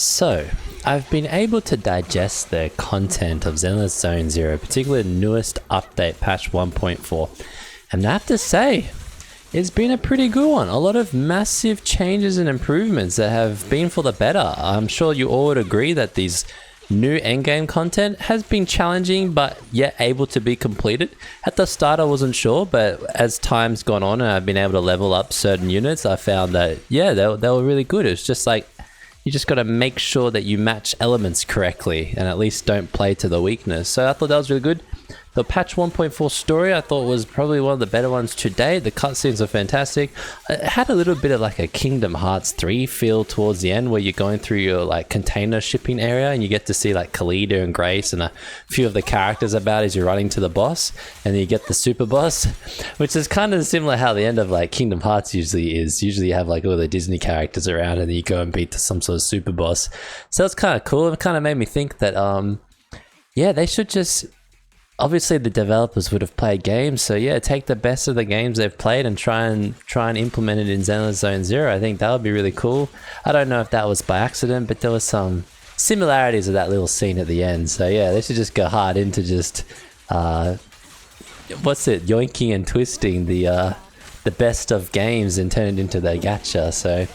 So, I've been able to digest the content of Zenless Zone Zero, particularly the newest update, patch 1.4, and I have to say, it's been a pretty good one. A lot of massive changes and improvements that have been for the better. I'm sure you all would agree that these new endgame content has been challenging, but yet able to be completed. At the start, I wasn't sure, but as time's gone on and I've been able to level up certain units, I found that, yeah, they were really good. It's just like, you just got to make sure that you match elements correctly and at least don't play to the weakness. So I thought that was really good. The patch 1.4 story I thought was probably one of the better ones to date. The cutscenes are fantastic. It had a little bit of like a Kingdom Hearts 3 feel towards the end, where you're going through your like container shipping area and you get to see like Khalida and Grace and a few of the characters about as you're running to the boss, and then you get the super boss, which is kind of similar how the end of like Kingdom Hearts usually is. Usually you have like all the Disney characters around and then you go and beat some sort of super boss. So it's kind of cool. It kind of made me think that yeah, they should just, obviously the developers would have played games, so yeah, take the best of the games they've played and try and implement it in Zenless Zone Zero. I think that would be really cool. I don't know if that was by accident, but there was some similarities of that little scene at the end. So yeah, they should just go hard into just yoinking and twisting the best of games and turn it into the gacha. So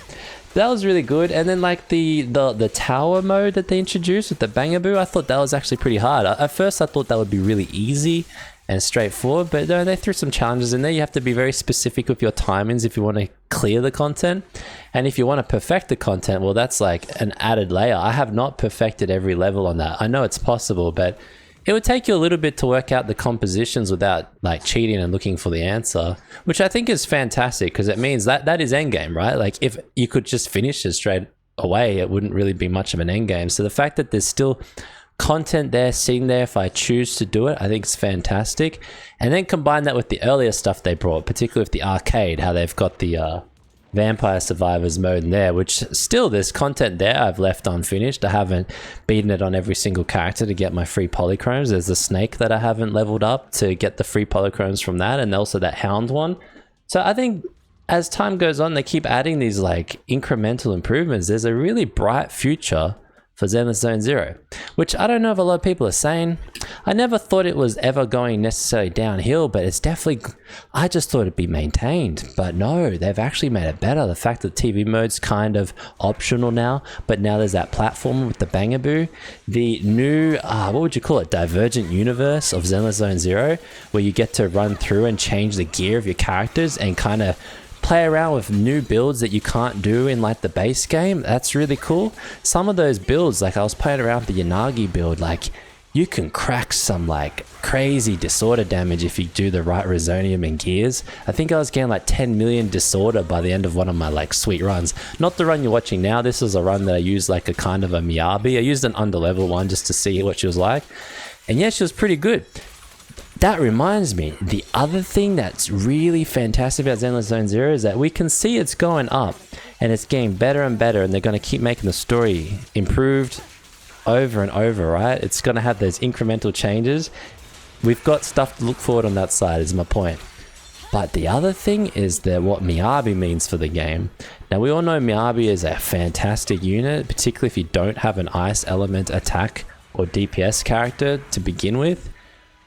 that was really good. And then like the tower mode that they introduced with the bangaboo, I thought that was actually pretty hard. At first I thought that would be really easy and straightforward, but no, they threw some challenges in there. You have to be very specific with your timings if you want to clear the content. And if you want to perfect the content, well, that's like an added layer. I have not perfected every level on that. I know it's possible, but it would take you a little bit to work out the compositions without like cheating and looking for the answer, which I think is fantastic because it means that is endgame, right? Like if you could just finish it straight away, it wouldn't really be much of an endgame. So the fact that there's still content there sitting there if I choose to do it, I think it's fantastic. And then combine that with the earlier stuff they brought, particularly with the arcade, how they've got the Vampire Survivors mode in there, which still there's content there I've left unfinished. I haven't beaten it on every single character to get my free polychromes. There's the snake that I haven't leveled up to get the free polychromes from that, and also that hound one. So I think as time goes on, they keep adding these like incremental improvements. There's a really bright future for Zenless Zone Zero, which I don't know if a lot of people are saying. I never thought it was ever going necessarily downhill, but it's definitely, I just thought it'd be maintained, but no, they've actually made it better. The fact that TV mode's kind of optional now, but now there's that platform with the bangaboo, the new, what would you call it, Divergent Universe of Zenless Zone Zero, where you get to run through and change the gear of your characters and kind of play around with new builds that you can't do in like the base game. That's really cool. Some of those builds, like I was playing around with the Yanagi build, like you can crack some like crazy disorder damage if you do the right resonium and gears. I think I was getting like 10 million disorder by the end of one of my like sweet runs. Not the run you're watching now. This is a run that I used like a kind of a Miyabi. I used an underlevel one just to see what she was like. And yeah, she was pretty good. That reminds me, the other thing that's really fantastic about Zenless Zone Zero is that we can see it's going up and it's getting better and better, and they're going to keep making the story improved over and over, right? It's going to have those incremental changes. We've got stuff to look forward on that side, is my point. But the other thing is that what Miyabi means for the game. Now, we all know Miyabi is a fantastic unit, particularly if you don't have an ice element attack or DPS character to begin with.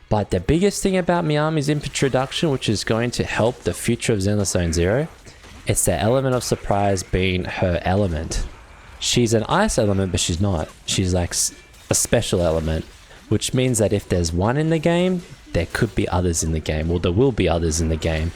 But the biggest thing about Miyabi's introduction, which is going to help the future of Zenless Zone Zero, it's the element of surprise being her element. She's an ice element, but she's not. She's like a special element, which means that if there's one in the game, there could be others in the game, or there will be others in the game.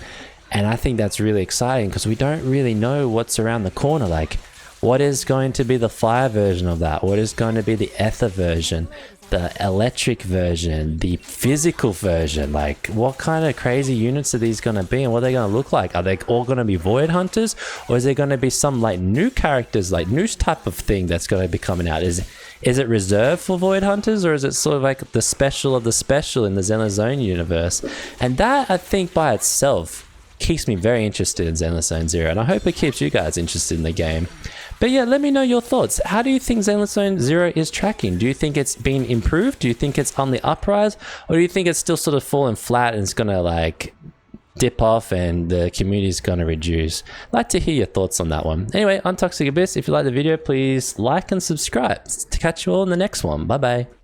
And I think that's really exciting because we don't really know what's around the corner. Like, what is going to be the fire version of that? What is going to be the ether version? The electric version, the physical version? Like, what kind of crazy units are these going to be, and what are they going to look like? Are they all going to be void hunters, or is there going to be some like new characters, like new type of thing that's going to be coming out? Is it reserved for void hunters, or is it sort of like the special of the special in the Zenless Zone universe? And that, I think, by itself keeps me very interested in Zenless Zone Zero, and I hope it keeps you guys interested in the game. But yeah, let me know your thoughts. How do you think Zenless Zone Zero is tracking? Do you think it's been improved? Do you think it's on the uprise? Or do you think it's still sort of falling flat and it's going to like dip off and the community is going to reduce. I'd like to hear your thoughts on that one. Anyway, I'm Toxic Abyss. If you like the video, please like and subscribe. To catch you all in the next one. Bye bye.